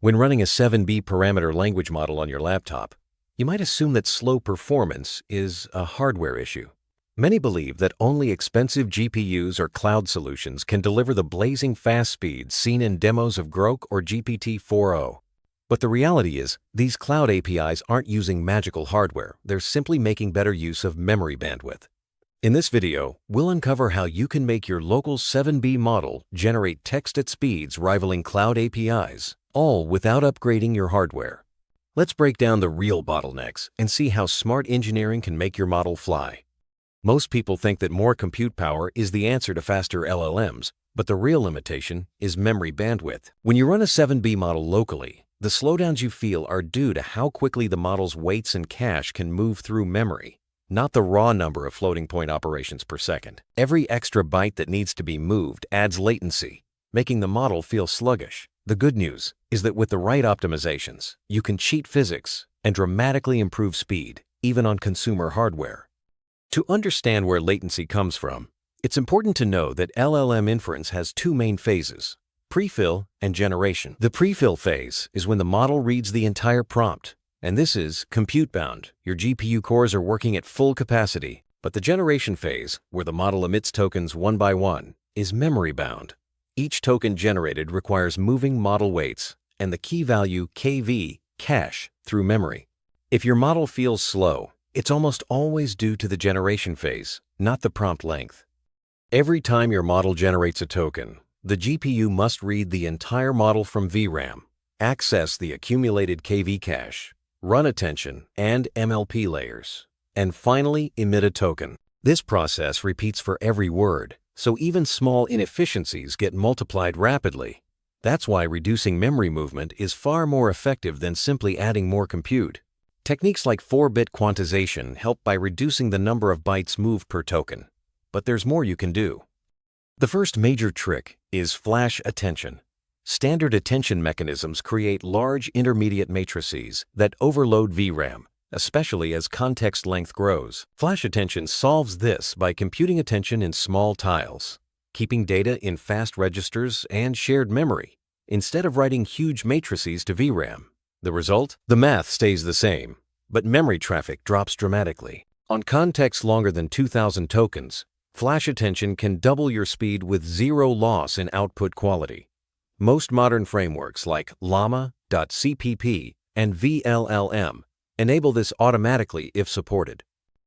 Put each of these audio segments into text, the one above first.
When running a 7B parameter language model on your laptop, you might assume that slow performance is a hardware issue. Many believe that only expensive GPUs or cloud solutions can deliver the blazing fast speeds seen in demos of Grok or GPT-4o. But the reality is, these cloud APIs aren't using magical hardware, they're simply making better use of memory bandwidth. In this video, we'll uncover how you can make your local 7B model generate text at speeds rivaling cloud APIs, all without upgrading your hardware. Let's break down the real bottlenecks and see how smart engineering can make your model fly. Most people think that more compute power is the answer to faster LLMs, but the real limitation is memory bandwidth. When you run a 7B model locally, the slowdowns you feel are due to how quickly the model's weights and cache can move through memory, not the raw number of floating point operations per second. Every extra byte that needs to be moved adds latency, making the model feel sluggish. The good news is that with the right optimizations, you can cheat physics and dramatically improve speed, even on consumer hardware. To understand where latency comes from, it's important to know that LLM inference has two main phases: prefill and generation. The prefill phase is when the model reads the entire prompt, and this is compute-bound. Your GPU cores are working at full capacity. But the generation phase, where the model emits tokens one by one, is memory-bound. Each token generated requires moving model weights and the key value kV cache through memory. If your model feels slow, it's almost always due to the generation phase, not the prompt length. Every time your model generates a token, the GPU must read the entire model from VRAM, access the accumulated kV cache, run attention and MLP layers, and finally emit a token. This process repeats for every word, so even small inefficiencies get multiplied rapidly. That's why reducing memory movement is far more effective than simply adding more compute. Techniques like 4-bit quantization help by reducing the number of bytes moved per token. But there's more you can do. The first major trick is flash attention. Standard attention mechanisms create large intermediate matrices that overload VRAM, especially as context length grows. Flash attention solves this by computing attention in small tiles, keeping data in fast registers and shared memory, instead of writing huge matrices to VRAM. The result? The math stays the same, but memory traffic drops dramatically. On context longer than 2,000 tokens, flash attention can double your speed with zero loss in output quality. Most modern frameworks like llama.cpp and vLLM enable this automatically if supported.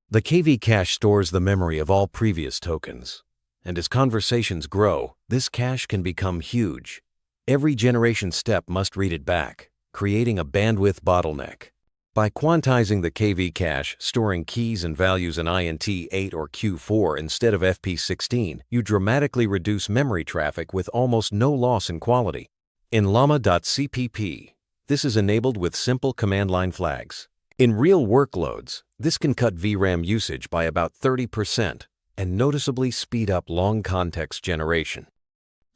The kV cache stores the memory of all previous tokens, and as conversations grow, this cache can become huge. Every generation step must read it back, creating a bandwidth bottleneck. By quantizing the kV cache, storing keys and values in INT8 or Q4 instead of FP16, you dramatically reduce memory traffic with almost no loss in quality. In llama.cpp, this is enabled with simple command line flags. In real workloads, this can cut VRAM usage by about 30% and noticeably speed up long context generation.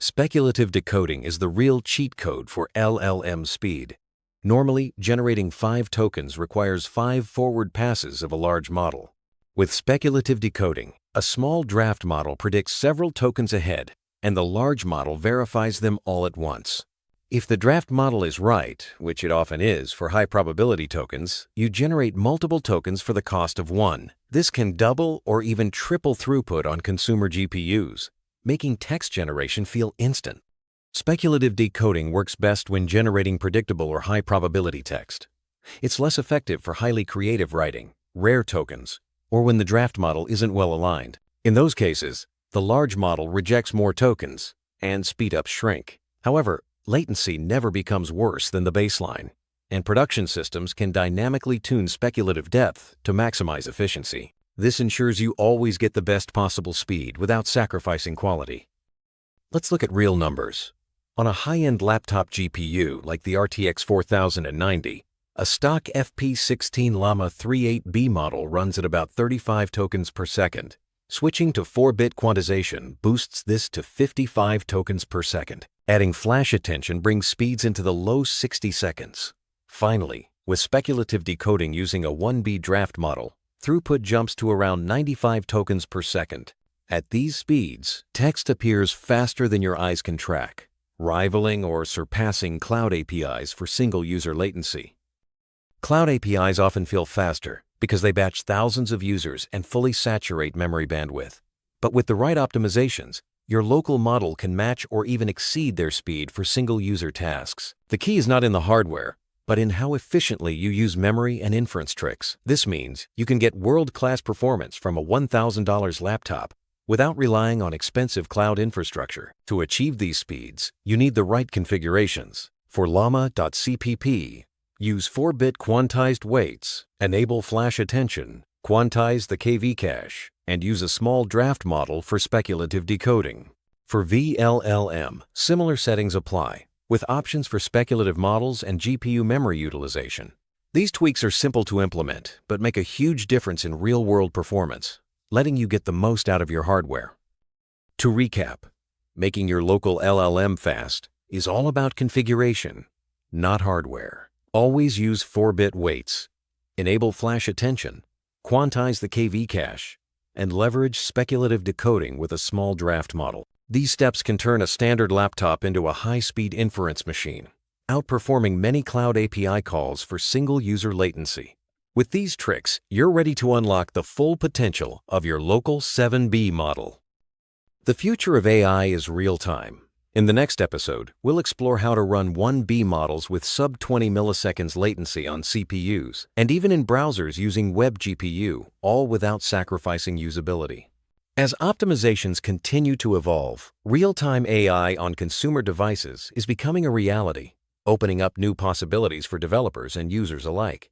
Speculative decoding is the real cheat code for LLM speed. Normally, generating 5 tokens requires 5 forward passes of a large model. With speculative decoding, a small draft model predicts several tokens ahead, and the large model verifies them all at once. If the draft model is right, which it often is for high probability tokens, you generate multiple tokens for the cost of one. This can double or even triple throughput on consumer GPUs, making text generation feel instant. Speculative decoding works best when generating predictable or high probability text. It's less effective for highly creative writing, rare tokens, or when the draft model isn't well aligned. In those cases, the large model rejects more tokens and speedups shrink. However, latency never becomes worse than the baseline, and production systems can dynamically tune speculative depth to maximize efficiency. This ensures you always get the best possible speed without sacrificing quality. Let's look at real numbers. On a high-end laptop GPU like the RTX 4090, a stock FP16 Llama 38B model runs at about 35 tokens per second. Switching to 4-bit quantization boosts this to 55 tokens per second. Adding flash attention brings speeds into the low 60 seconds. Finally, with speculative decoding using a 1B draft model, throughput jumps to around 95 tokens per second. At these speeds, text appears faster than your eyes can track, rivaling or surpassing cloud APIs for single-user latency. Cloud APIs often feel faster because they batch thousands of users and fully saturate memory bandwidth. But with the right optimizations, your local model can match or even exceed their speed for single-user tasks. The key is not in the hardware, but in how efficiently you use memory and inference tricks. This means you can get world-class performance from a $1,000 laptop without relying on expensive cloud infrastructure. To achieve these speeds, you need the right configurations. For llama.cpp, use 4-bit quantized weights, enable flash attention, quantize the KV cache, and use a small draft model for speculative decoding. For vLLM, similar settings apply, with options for speculative models and GPU memory utilization. These tweaks are simple to implement, but make a huge difference in real-world performance, letting you get the most out of your hardware. To recap, making your local LLM fast is all about configuration, not hardware. Always use 4-bit weights, enable flash attention, quantize the KV cache, and leverage speculative decoding with a small draft model. These steps can turn a standard laptop into a high-speed inference machine, outperforming many cloud API calls for single-user latency. With these tricks, you're ready to unlock the full potential of your local 7B model. The future of AI is real-time. In the next episode, we'll explore how to run 1B models with sub-20 milliseconds latency on CPUs, and even in browsers using web GPU, all without sacrificing usability. As optimizations continue to evolve, real-time AI on consumer devices is becoming a reality, opening up new possibilities for developers and users alike.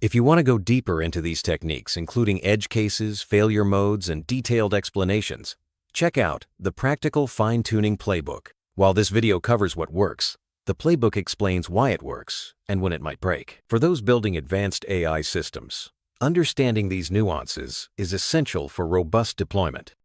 If you want to go deeper into these techniques, including edge cases, failure modes, and detailed explanations, check out the Practical Fine-Tuning Playbook. While this video covers what works, the playbook explains why it works and when it might break. For those building advanced AI systems, understanding these nuances is essential for robust deployment.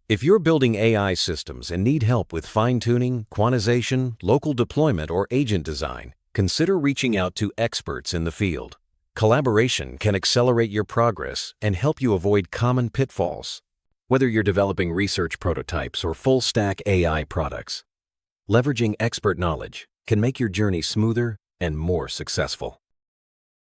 If you're building AI systems and need help with fine-tuning, quantization, local deployment, or agent design, consider reaching out to experts in the field. Collaboration can accelerate your progress and help you avoid common pitfalls. Whether you're developing research prototypes or full-stack AI products, leveraging expert knowledge can make your journey smoother and more successful.